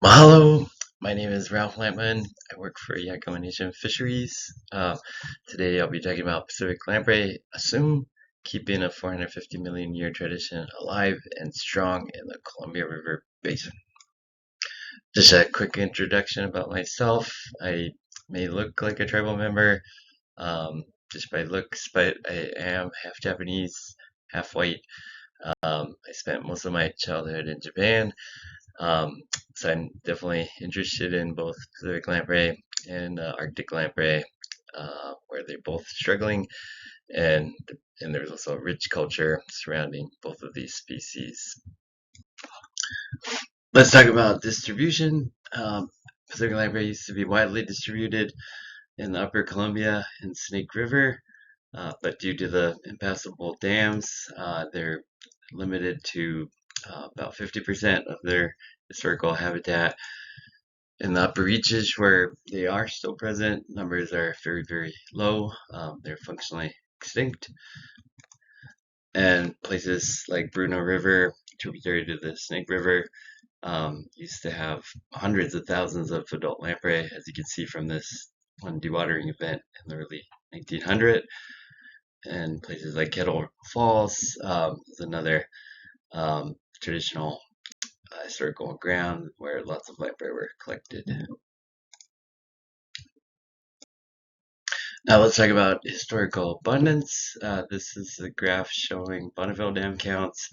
Mahalo. My name is Ralph Lampman. I work for Yakama Nation Fisheries. Today I'll be talking about Pacific Lamprey Asum, keeping a 450 million year tradition alive and strong in the Columbia River Basin. Just a quick introduction about myself. I may look like a tribal member just by looks, but I am half Japanese, half white. I spent most of my childhood in Japan. Um, so I'm definitely interested in both Pacific lamprey and Arctic lamprey, where they're both struggling, and and there's also a rich culture surrounding both of these species. Let's talk about distribution. Pacific lamprey used to be widely distributed in the upper Columbia and Snake River, but due to the impassable dams, they're limited to about 50% of their historical habitat. In the upper reaches where they are still present, numbers are very, very low. They're functionally extinct. And places like Bruno River, tributary to the Snake River, used to have hundreds of thousands of adult lamprey, as you can see from this one dewatering event in the early 1900s. And places like Kettle Falls is another traditional historical ground where lots of lamprey were collected. Now let's talk about historical abundance. This is a graph showing Bonneville Dam counts,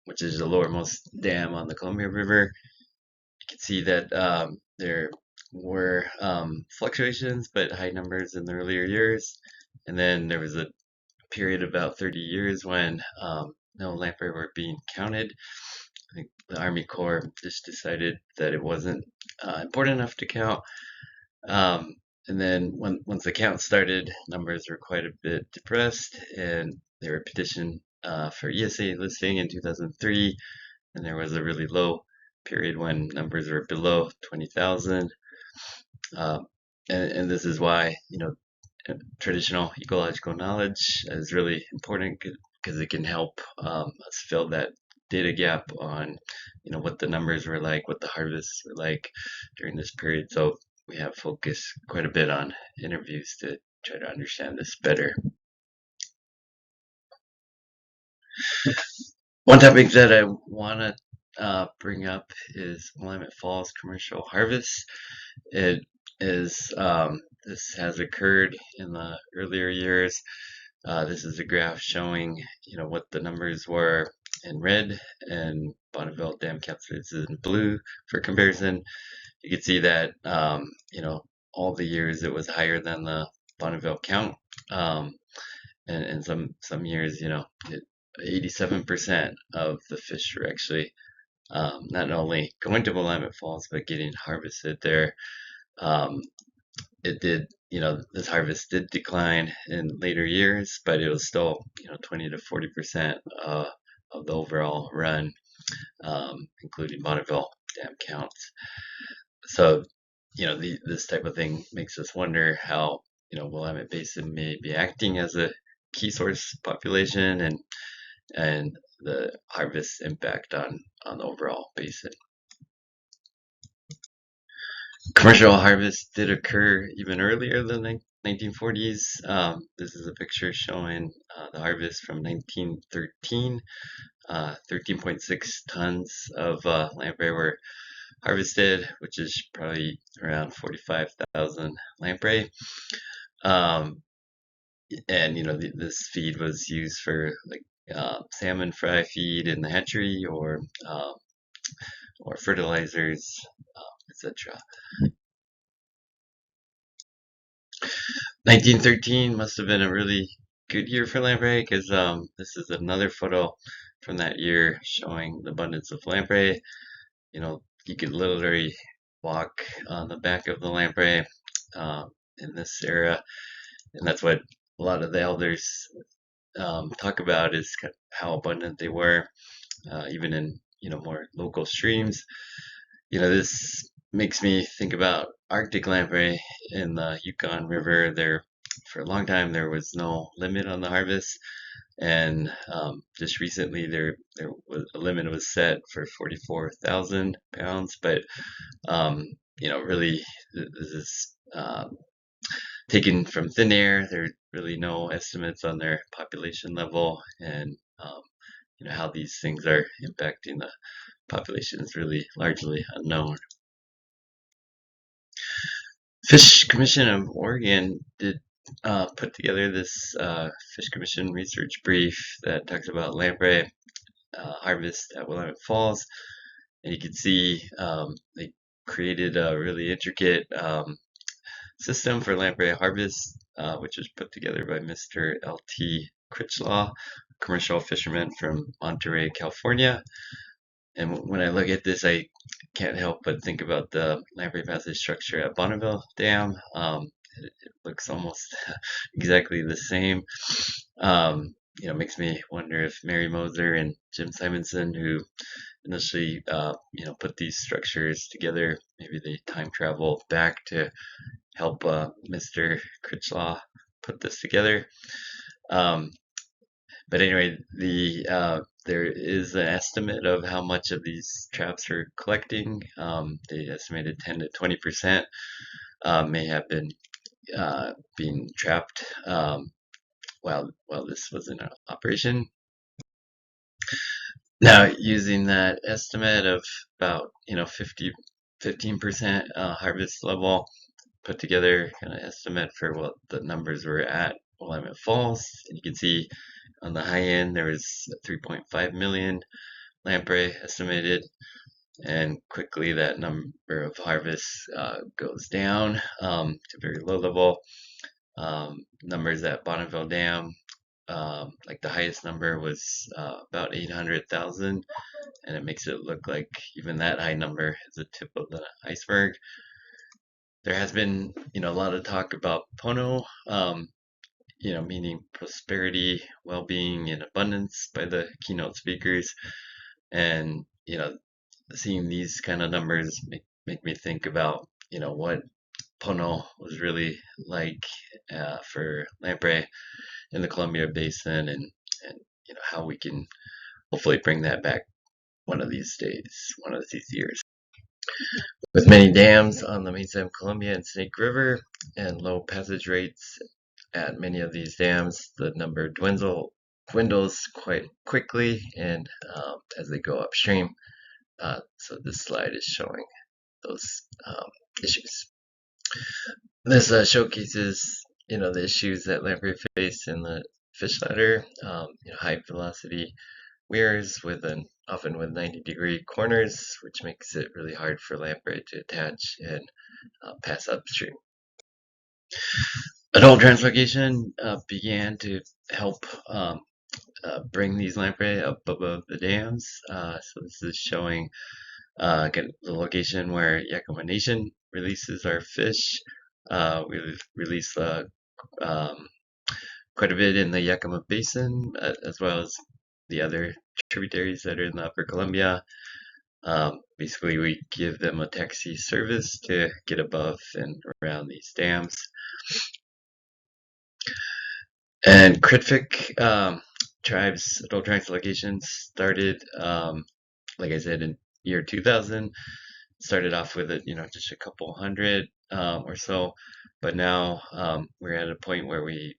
which is the lowermost dam on the Columbia River. You can see that there were fluctuations, but high numbers in the earlier years. And then there was a period of about 30 years when no lamprey were being counted. I think the Army Corps just decided that it wasn't important enough to count. And then once the count started, numbers were quite a bit depressed, and they were petitioned for ESA listing in 2003, and there was a really low period when numbers were below 20,000. And this is why, traditional ecological knowledge is really important because it can help us fill that data gap on, what the numbers were like, what the harvests were like during this period. So we have focused quite a bit on interviews to try to understand this better. One topic that I want to bring up is Willamette Falls commercial harvest. It is this has occurred in the earlier years. This is a graph showing, what the numbers were in red, and Bonneville Dam counts is in blue for comparison. You can see that, all the years it was higher than the Bonneville count. And some years, 87% of the fish were actually not only going to Willamette Falls, but getting harvested there. It did, this harvest did decline in later years, but it was still, 20 to 40% of the overall run, including Bonneville Dam counts. So, this type of thing makes us wonder how, Willamette Basin may be acting as a key source population, and the harvest impact on the overall basin. Commercial harvest did occur even earlier than the 1940s. This is a picture showing the harvest from 1913. 13.6 tons of lamprey were harvested, which is probably around 45,000 lamprey. And this feed was used for like salmon fry feed in the hatchery, or fertilizers, etc. 1913 must have been a really good year for lamprey, because this is another photo from that year showing the abundance of lamprey. You could literally walk on the back of the lamprey in this area, and that's what a lot of the elders talk about, is how abundant they were, even in more local streams. This makes me think about Arctic lamprey in the Yukon River. There, for a long time, there was no limit on the harvest, And just recently, there was a limit was set for 44,000 pounds, but really, this is taken from thin air. There are really no estimates on their population level, and how these things are impacting the population is really largely unknown. Fish Commission of Oregon did put together this Fish Commission research brief that talks about lamprey harvest at Willamette Falls, and you can see they created a really intricate system for lamprey harvest, which was put together by Mr. L.T. Critchlaw, a commercial fisherman from Monterey, California. And when I look at this, I can't help but think about the lamprey passage structure at Bonneville Dam. It looks almost exactly the same. Makes me wonder if Mary Moser and Jim Simonson, who initially, put these structures together, maybe they time travel back to help Mr. Critchlaw put this together. But anyway, there is an estimate of how much of these traps are collecting. They estimated 10 to 20% may have been being trapped while this was in operation. Now, using that estimate of about 15% harvest level, put together kind of estimate for what the numbers were at Willamette Falls, and you can see on the high end there was 3.5 million lamprey estimated, and quickly that number of harvests goes down to very low level. Numbers at Bonneville Dam, like the highest number was about 800,000, and it makes it look like even that high number is the tip of the iceberg. There has been, a lot of talk about Pono, meaning prosperity, well-being, and abundance by the keynote speakers. And, seeing these kind of numbers make me think about, what Pono was really like for lamprey in the Columbia Basin, and how we can hopefully bring that back one of these days, one of these years. With many dams on the main side of Columbia and Snake River and low passage rates at many of these dams, the number dwindles quite quickly, and as they go upstream. So this slide is showing those issues. This showcases the issues that lamprey face in the fish ladder. High velocity weirs often with 90-degree corners, which makes it really hard for lamprey to attach and pass upstream. Adult translocation began to help bring these lamprey up above the dams. So this is showing the location where Yakima Nation releases our fish. We release quite a bit in the Yakima Basin, as well as the other tributaries that are in the Upper Columbia. Basically, we give them a taxi service to get above and around these dams. And Critfic tribes, adult translocations started, like I said, in year 2000. Started off with just a couple hundred or so, but now we're at a point where we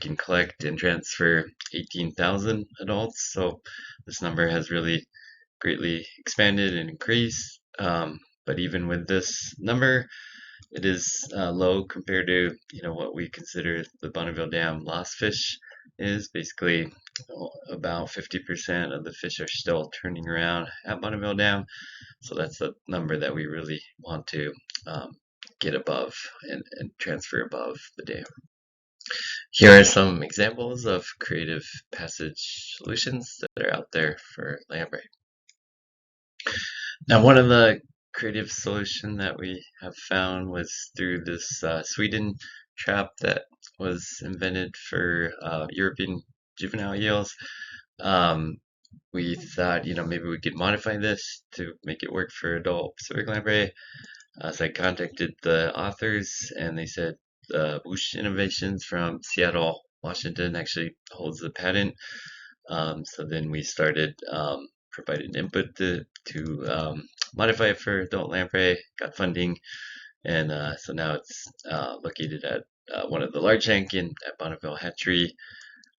can collect and transfer 18,000 adults. So this number has really greatly expanded and increased. But even with this number, it is low compared to what we consider the Bonneville Dam lost fish is. Basically, about 50% of the fish are still turning around at Bonneville Dam. So that's the number that we really want to get above and transfer above the dam. Here are some examples of creative passage solutions that are out there for lamprey. Now, one of the creative solution that we have found was through this Sweden trap that was invented for European juvenile eels. We thought, maybe we could modify this to make it work for adult Pacific lamprey. So I contacted the authors, and they said Whoosh Innovations from Seattle, Washington actually holds the patent. So then we started providing input to modify it for adult lamprey, got funding, and so now it's located at one of the large tank at Bonneville Hatchery.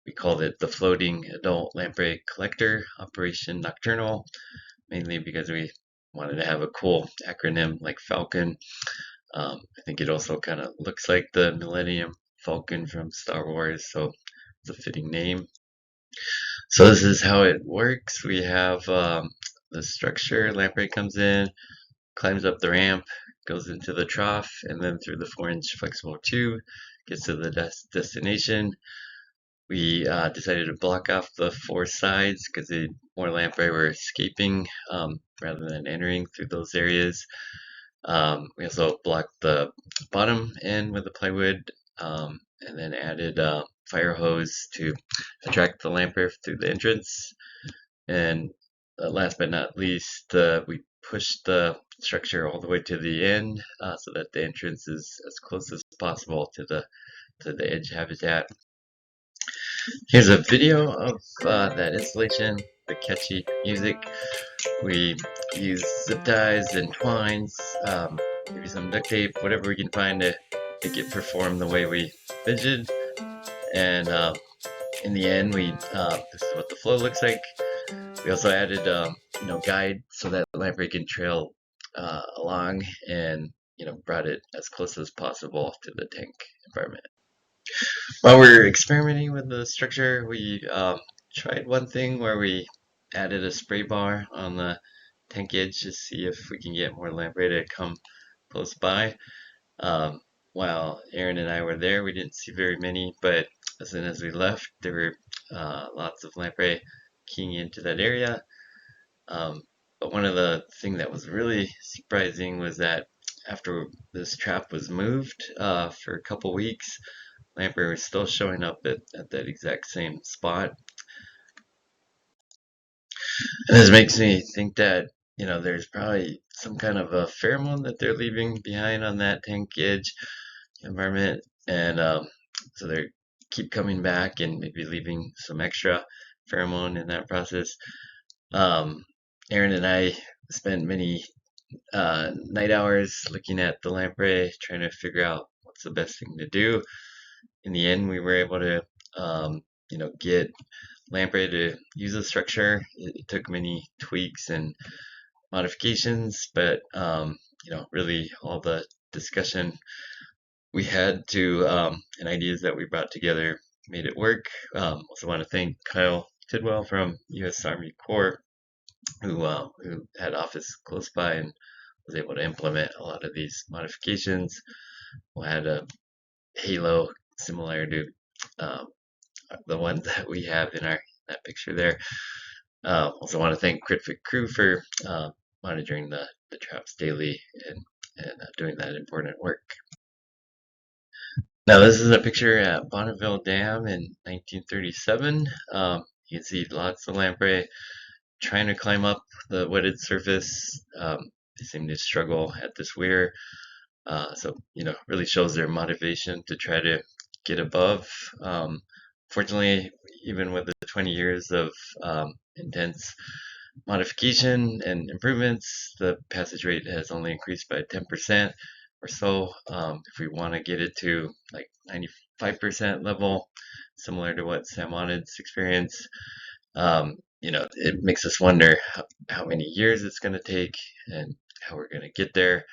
We called it the Floating Adult Lamprey Collector Operation Nocturnal, mainly because we wanted to have a cool acronym like Falcon. I think it also kind of looks like the Millennium Falcon from Star Wars, so it's a fitting name. So this is how it works. We have the structure. Lamprey comes in, climbs up the ramp, goes into the trough, and then through the 4-inch flexible tube, gets to the destination. We decided to block off the 4 sides because more lamprey were escaping rather than entering through those areas. We also blocked the bottom end with the plywood, and then added fire hose to attract the lamprey through the entrance. And last but not least, we pushed the structure all the way to the end so that the entrance is as close as possible to the edge habitat. Here's a video of that installation, the catchy music. We use zip ties and twines, maybe some duct tape, whatever we can find to make it perform the way we envisioned. And in the end, this is what the flow looks like. We also added, guide so that the lamprey can trail along, and brought it as close as possible to the tank environment. While we're experimenting with the structure, we tried one thing where we added a spray bar on the tank edge to see if we can get more lamprey to come close by. While Aaron and I were there, we didn't see very many, but as soon as we left, there were lots of lamprey keying into that area. But one of the things that was really surprising was that after this trap was moved for a couple weeks, lamprey was still showing up at that exact same spot. And this makes me think that there's probably some kind of a pheromone that they're leaving behind on that tank edge environment, and so they keep coming back and maybe leaving some extra pheromone in that process. Aaron and I spent many night hours looking at the lamprey, trying to figure out what's the best thing to do. In the end, we were able to get lamprey to use the structure. It took many tweaks and modifications, but really all the discussion we had and ideas that we brought together made it work. Also want to thank Kyle Tidwell from U.S. Army Corps, who had office close by and was able to implement a lot of these modifications. We had a halo similar to the one that we have in that picture there. Also want to thank Critfit crew for monitoring the traps daily and doing that important work. Now this is a picture at Bonneville Dam in 1937. You can see lots of lamprey trying to climb up the wetted surface. They seem to struggle at this weir. So really shows their motivation to try to get above. Fortunately, even with the 20 years of intense modification and improvements, the passage rate has only increased by 10% or so. If we want to get it to like 95% level, similar to what salmonids experience, it makes us wonder how many years it's going to take and how we're going to get there.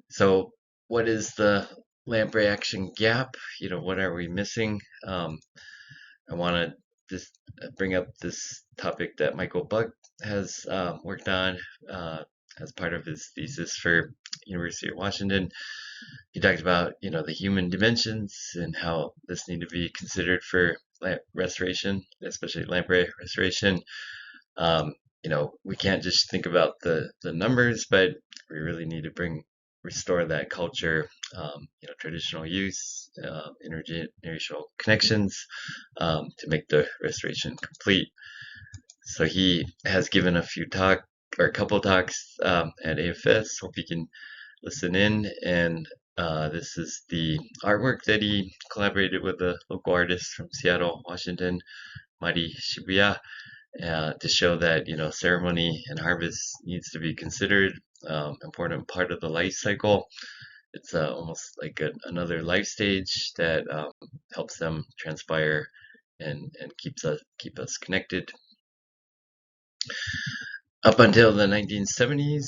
So what is the lamprey action gap? What are we missing? I want to just bring up this topic that Michael Buck has worked on as part of his thesis for University of Washington. He talked about the human dimensions and how this need to be considered for restoration, especially lamprey restoration. We can't just think about the numbers, but we really need to restore that culture, traditional use, intergenerational connections, to make the restoration complete. So he has given a couple talks at AFS. Hope you can listen in, and This is the artwork that he collaborated with a local artist from Seattle, Washington, Mari Shibuya, to show that ceremony and harvest needs to be considered important part of the life cycle. It's almost like another life stage that helps them transpire and keep us connected. Up until the 1970s,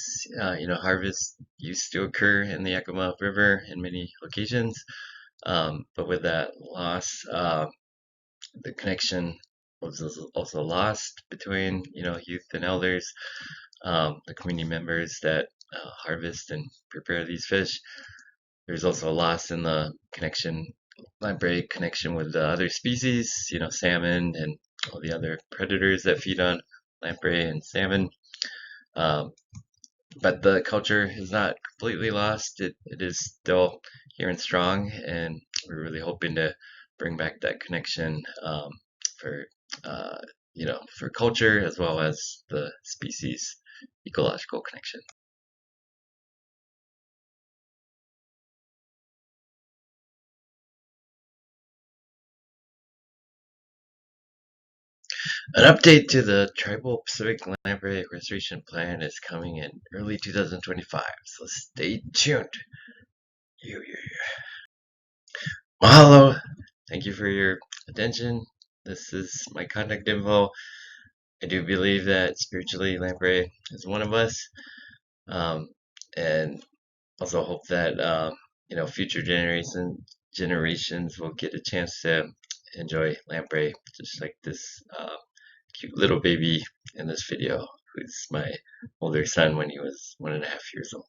harvest used to occur in the Yakima River in many locations, but with that loss, the connection was also lost between youth and elders, the community members that harvest and prepare these fish. There's also a loss in the lamprey connection with the other species, salmon and all the other predators that feed on lamprey and salmon. Um, but the culture is not completely lost. It is still here and strong, and we're really hoping to bring back that connection for for culture as well as the species ecological connection. An update to the Tribal Pacific Lamprey Restoration Plan is coming in early 2025, so stay tuned. Mahalo! Thank you for your attention. This is my contact info. I do believe that spiritually lamprey is one of us, um, and also hope that future generations will get a chance to enjoy lamprey, just like this cute little baby in this video, who's my older son when he was 1.5 years old.